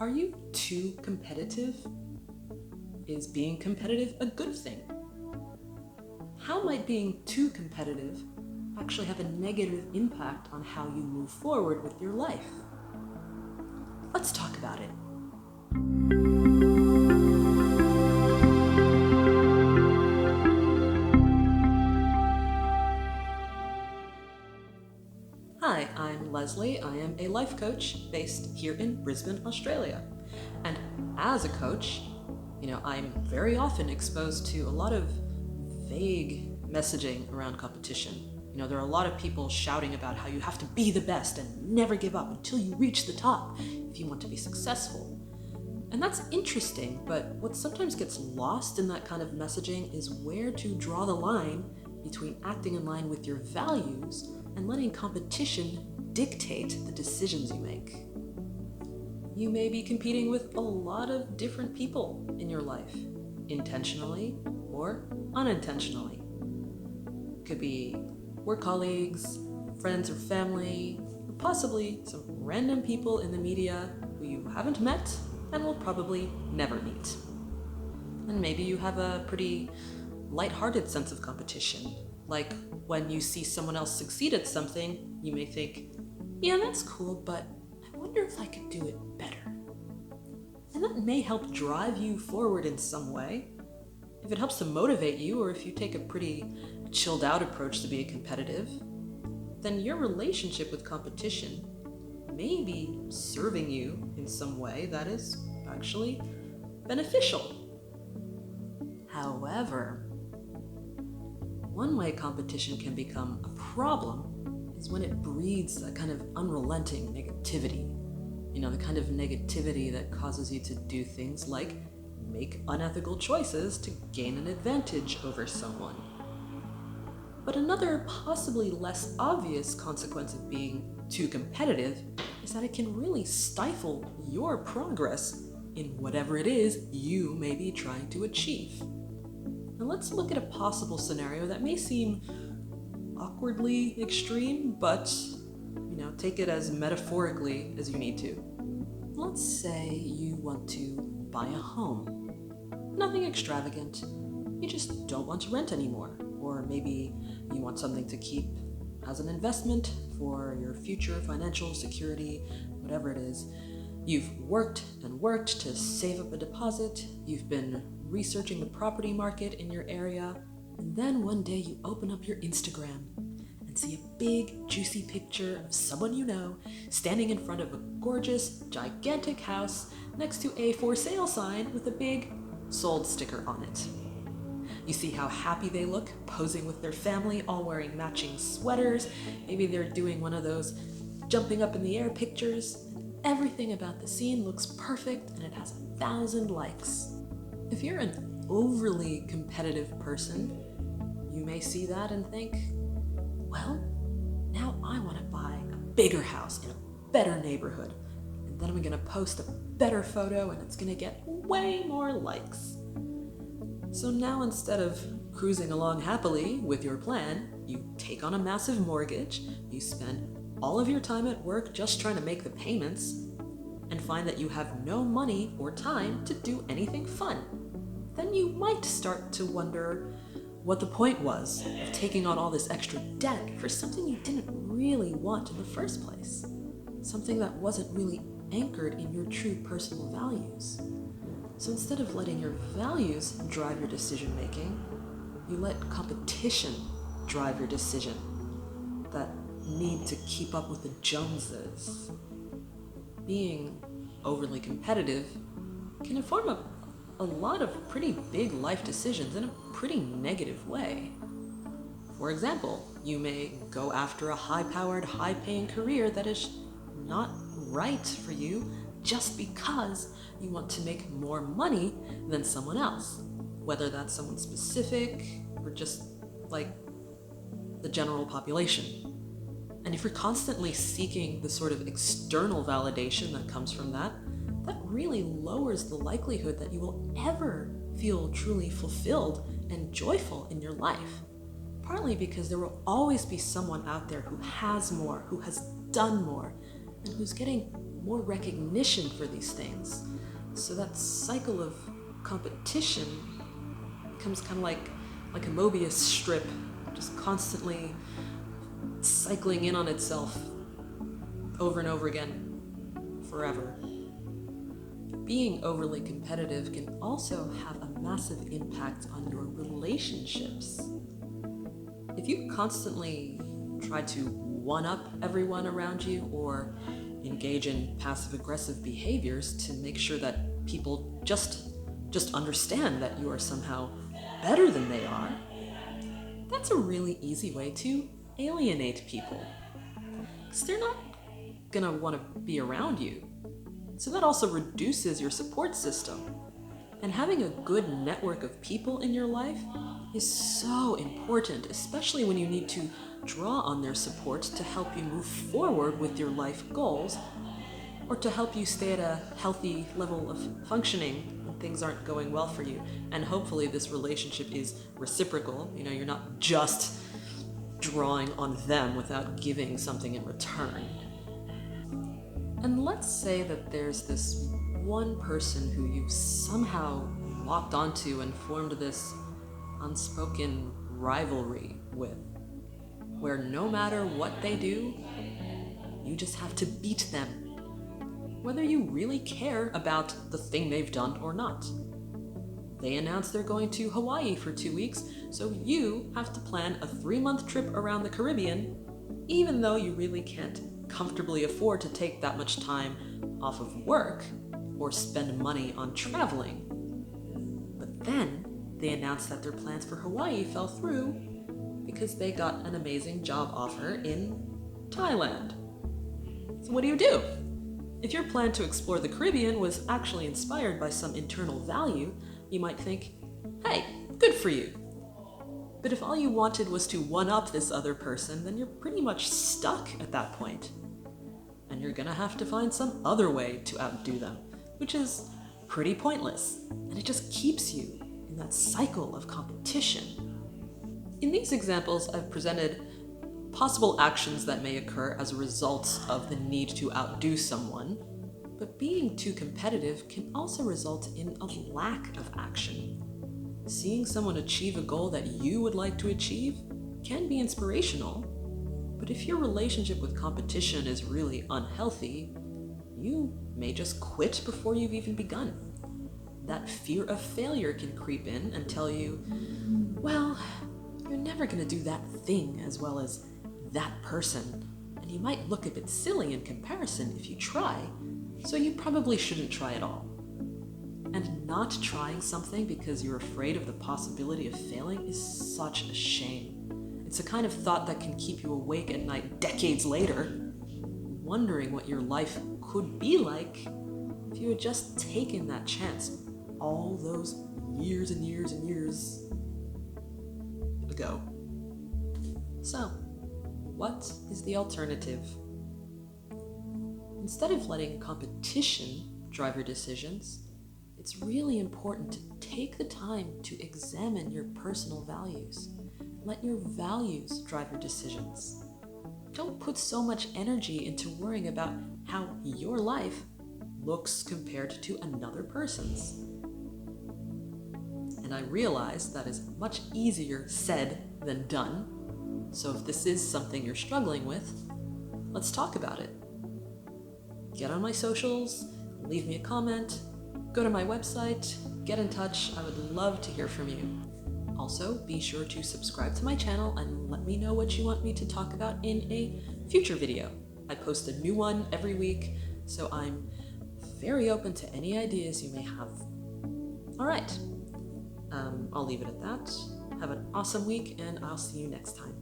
Are you too competitive? Is being competitive a good thing? How might being too competitive actually have a negative impact on how you move forward with your life? Let's talk about it. Hi, I'm Leslie. I am a life coach based here in Brisbane, Australia. And as a coach, I'm very often exposed to a lot of vague messaging around competition. There are a lot of people shouting about how you have to be the best and never give up until you reach the top if you want to be successful. And that's interesting, but what sometimes gets lost in that kind of messaging is where to draw the line between acting in line with your values and letting competition dictate the decisions you make. You may be competing with a lot of different people in your life, intentionally or unintentionally. It could be work colleagues, friends or family, or possibly some random people in the media who you haven't met and will probably never meet. And maybe you have a pretty lighthearted sense of competition. Like when you see someone else succeed at something, you may think, yeah, that's cool, but I wonder if I could do it better. And that may help drive you forward in some way. If it helps to motivate you, or if you take a pretty chilled out approach to being competitive, then your relationship with competition may be serving you in some way that is actually beneficial. However, one way competition can become a problem is when it breeds a kind of unrelenting negativity. The kind of negativity that causes you to do things like make unethical choices to gain an advantage over someone. But another possibly less obvious consequence of being too competitive is that it can really stifle your progress in whatever it is you may be trying to achieve. Now let's look at a possible scenario that may seem awkwardly extreme, but take it as metaphorically as you need to. Let's say you want to buy a home. Nothing extravagant. You just don't want to rent anymore. Or maybe you want something to keep as an investment for your future financial security, whatever it is. You've worked and worked to save up a deposit. You've been researching the property market in your area. And then one day you open up your Instagram and see a big, juicy picture of someone you know standing in front of a gorgeous, gigantic house next to a for sale sign with a big sold sticker on it. You see how happy they look, posing with their family, all wearing matching sweaters. Maybe they're doing one of those jumping up in the air pictures. Everything about the scene looks perfect and it has 1,000 likes. If you're an overly competitive person, you may see that and think, well, now I want to buy a bigger house in a better neighborhood. And then I'm going to post a better photo and it's going to get way more likes. So now instead of cruising along happily with your plan, you take on a massive mortgage, you spend all of your time at work just trying to make the payments, and find that you have no money or time to do anything fun. Then you might start to wonder what the point was of taking on all this extra debt for something you didn't really want in the first place. Something that wasn't really anchored in your true personal values. So instead of letting your values drive your decision making, you let competition drive your decision. That need to keep up with the Joneses. Being overly competitive can inform a lot of pretty big life decisions in a pretty negative way. For example, you may go after a high-powered, high-paying career that is not right for you just because you want to make more money than someone else, whether that's someone specific or just like the general population. And if you're constantly seeking the sort of external validation that comes from that really lowers the likelihood that you will ever feel truly fulfilled and joyful in your life. Partly because there will always be someone out there who has more, who has done more, and who's getting more recognition for these things. So that cycle of competition becomes kind of like a Mobius strip, just constantly cycling in on itself over and over again, forever. Being overly competitive can also have a massive impact on your relationships. If you constantly try to one-up everyone around you or engage in passive-aggressive behaviors to make sure that people just understand that you are somehow better than they are, that's a really easy way to alienate people, because they're not gonna want to be around you. So that also reduces your support system. And having a good network of people in your life is so important, especially when you need to draw on their support to help you move forward with your life goals, or to help you stay at a healthy level of functioning when things aren't going well for you. And hopefully this relationship is reciprocal. You're not just drawing on them without giving something in return. And let's say that there's this one person who you've somehow locked onto and formed this unspoken rivalry with, where no matter what they do, you just have to beat them, whether you really care about the thing they've done or not. They announced they're going to Hawaii for 2 weeks, so you have to plan a 3-month trip around the Caribbean, even though you really can't comfortably afford to take that much time off of work or spend money on traveling. But then they announced that their plans for Hawaii fell through because they got an amazing job offer in Thailand. So what do? If your plan to explore the Caribbean was actually inspired by some internal value, you might think, hey, good for you. But if all you wanted was to one-up this other person, then you're pretty much stuck at that point. And you're gonna have to find some other way to outdo them, which is pretty pointless. And it just keeps you in that cycle of competition. In these examples, I've presented possible actions that may occur as a result of the need to outdo someone, but being too competitive can also result in a lack of action. Seeing someone achieve a goal that you would like to achieve can be inspirational, but if your relationship with competition is really unhealthy, you may just quit before you've even begun. That fear of failure can creep in and tell you, well, you're never gonna do that thing as well as that person, and you might look a bit silly in comparison if you try, so you probably shouldn't try at all. And not trying something because you're afraid of the possibility of failing is such a shame. It's a kind of thought that can keep you awake at night decades later, wondering what your life could be like if you had just taken that chance all those years and years and years ago. So, what is the alternative? Instead of letting competition drive your decisions, it's really important to take the time to examine your personal values. Let your values drive your decisions. Don't put so much energy into worrying about how your life looks compared to another person's. And I realize that is much easier said than done. So if this is something you're struggling with, let's talk about it. Get on my socials, leave me a comment, go to my website, get in touch. I would love to hear from you. Also, be sure to subscribe to my channel and let me know what you want me to talk about in a future video. I post a new one every week, so I'm very open to any ideas you may have. All right, I'll leave it at that. Have an awesome week, and I'll see you next time.